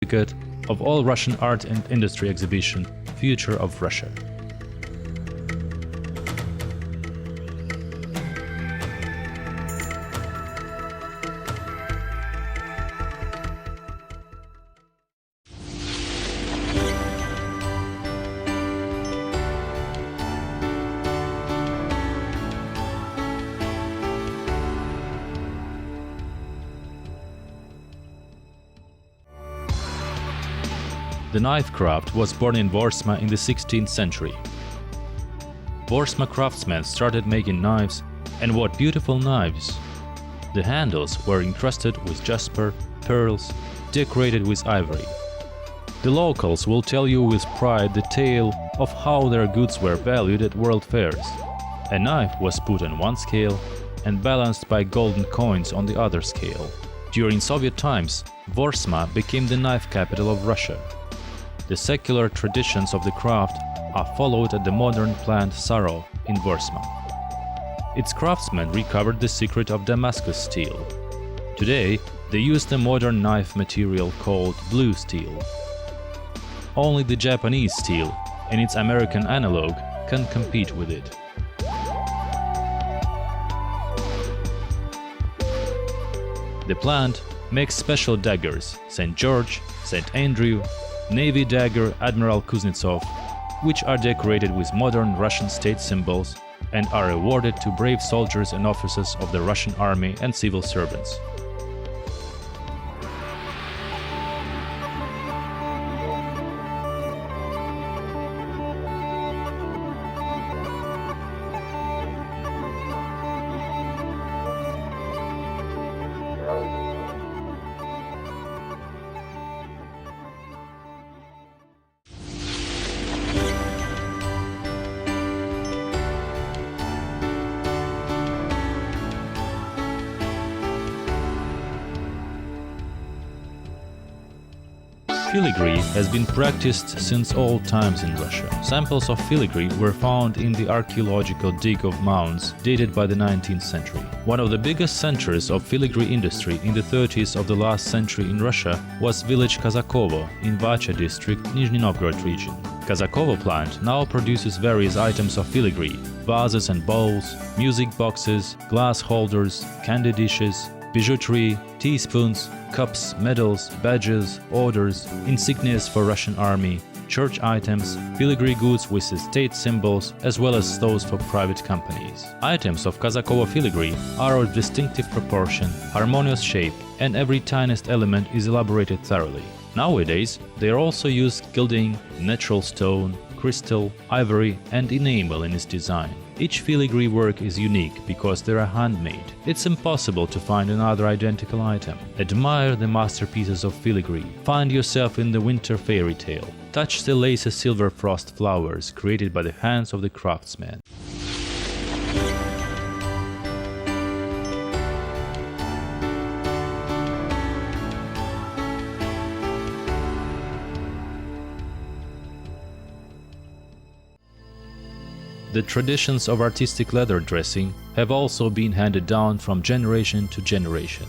certificate of all Russian art and industry exhibition Future of Russia. The knife craft was born in Vorsma in the 16th century. Vorsma craftsmen started making knives, and what beautiful knives! The handles were encrusted with jasper, pearls, decorated with ivory. The locals will tell you with pride the tale of how their goods were valued at world fairs. A knife was put on one scale and balanced by golden coins on the other scale. During Soviet times, Vorsma became the knife capital of Russia. The secular traditions of the craft are followed at the modern plant Saro in Vorsma. Its craftsmen recovered the secret of Damascus steel. Today, they use the modern knife material called blue steel. Only the Japanese steel and its American analog can compete with it. The plant makes special daggers St. George, St. Andrew, Navy dagger Admiral Kuznetsov, which are decorated with modern Russian state symbols and are awarded to brave soldiers and officers of the Russian army and civil servants. Filigree has been practiced since old times in Russia. Samples of filigree were found in the archaeological dig of mounds dated by the 19th century. One of the biggest centers of filigree industry in the 30s of the last century in Russia was village Kazakovo in Vacha district, Nizhny Novgorod region. Kazakovo plant now produces various items of filigree: vases and bowls, music boxes, glass holders, candy dishes, bijouterie, teaspoons, cups, medals, badges, orders, insignias for Russian army, church items, filigree goods with state symbols, as well as those for private companies. Items of Kazakovo filigree are of distinctive proportion, harmonious shape, and every tiniest element is elaborated thoroughly. Nowadays, they are also used gilding, natural stone, crystal, ivory, and enamel in its design. Each filigree work is unique because they are handmade. It's impossible to find another identical item. Admire the masterpieces of filigree. Find yourself in the winter fairy tale. Touch the lacy silver frost flowers created by the hands of the craftsman. The traditions of artistic leather dressing have also been handed down from generation to generation.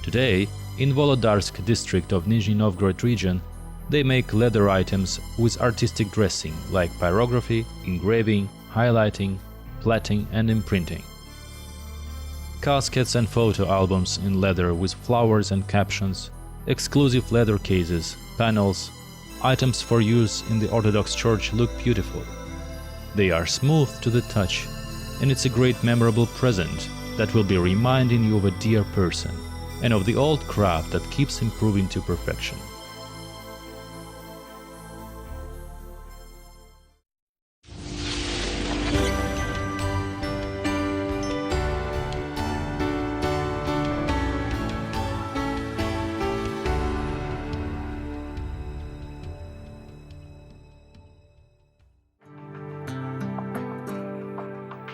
Today, in Volodarsk district of Nizhny Novgorod region, they make leather items with artistic dressing like pyrography, engraving, highlighting, plating and imprinting. Caskets and photo albums in leather with flowers and captions, exclusive leather cases, panels, items for use in the Orthodox Church look beautiful. They are smooth to the touch, and it's a great memorable present that will be reminding you of a dear person and of the old craft that keeps improving to perfection.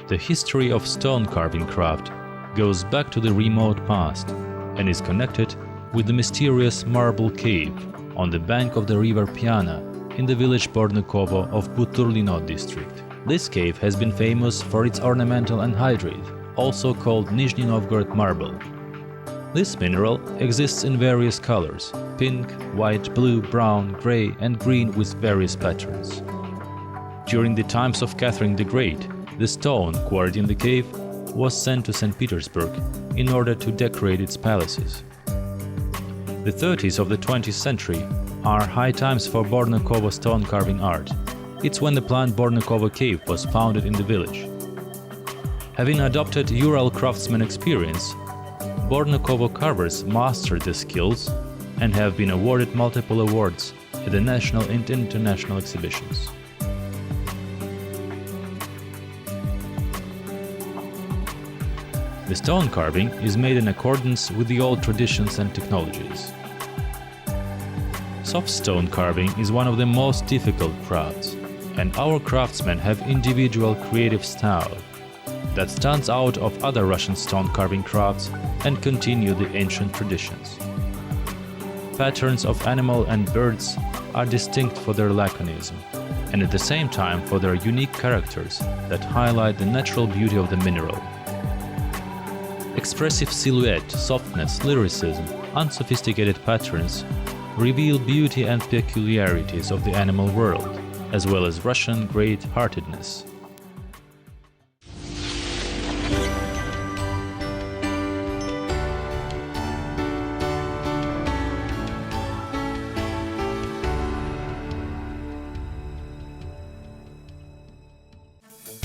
The history of stone carving craft goes back to the remote past and is connected with the mysterious marble cave on the bank of the river Piana in the village Bornukovo of Buturlino district. This cave has been famous for its ornamental anhydrite, also called Nizhny Novgorod marble. This mineral exists in various colors: pink, white, blue, brown, gray, and green with various patterns. During the times of Catherine the Great, the stone quarried in the cave was sent to St. Petersburg in order to decorate its palaces. The 30s of the 20th century are high times for Bornakovo stone carving art. It's when the planned Bornakovo cave was founded in the village. Having adopted Ural craftsman experience, Bornakovo carvers mastered the skills and have been awarded multiple awards at the national and international exhibitions. The stone carving is made in accordance with the old traditions and technologies. Soft stone carving is one of the most difficult crafts, and our craftsmen have individual creative style that stands out of other Russian stone carving crafts and continue the ancient traditions. Patterns of animal and birds are distinct for their laconism, and at the same time for their unique characters that highlight the natural beauty of the mineral. Expressive silhouette, softness, lyricism, unsophisticated patterns reveal beauty and peculiarities of the animal world, as well as Russian great-heartedness.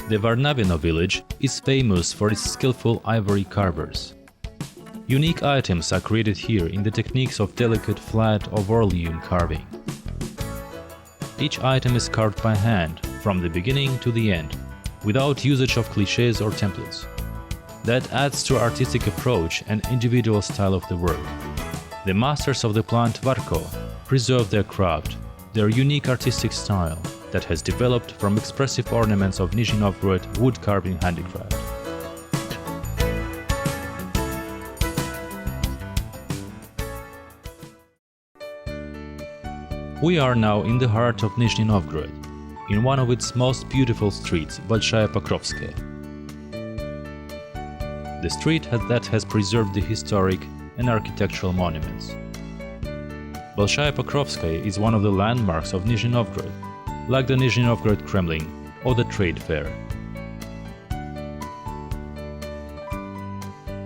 The Varnavino village is famous for its skillful ivory carvers. Unique items are created here in the techniques of delicate flat or volume carving. Each item is carved by hand from the beginning to the end, without usage of clichés or templates. That adds to artistic approach and individual style of the work. The masters of the plant Varko preserve their craft, their unique artistic style that has developed from expressive ornaments of Nizhny Novgorod wood carving handicraft. We are now in the heart of Nizhny Novgorod, in one of its most beautiful streets, Bolshaya Pokrovskaya. The street that has preserved the historic and architectural monuments. Bolshaya Pokrovskaya is one of the landmarks of Nizhny Novgorod, like the Nizhny Novgorod Kremlin or the trade fair.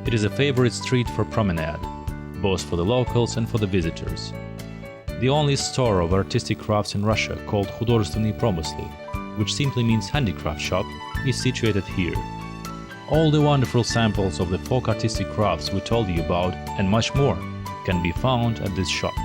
It is a favorite street for promenade, both for the locals and for the visitors. The only store of artistic crafts in Russia, called Художественные Промыслы, which simply means handicraft shop, is situated here. All the wonderful samples of the folk artistic crafts we told you about, and much more, can be found at this shop.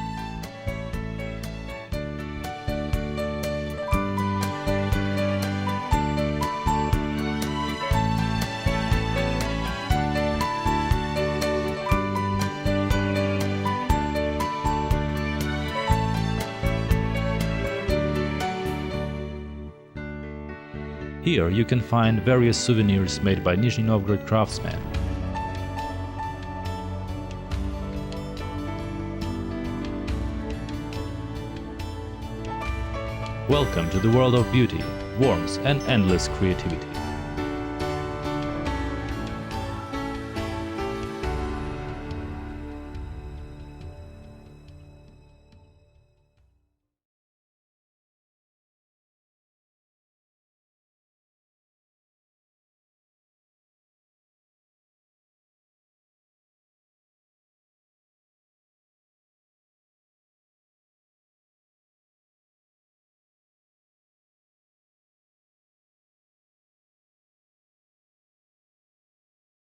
Here you can find various souvenirs made by Nizhny Novgorod craftsmen. Welcome to the world of beauty, warmth and endless creativity.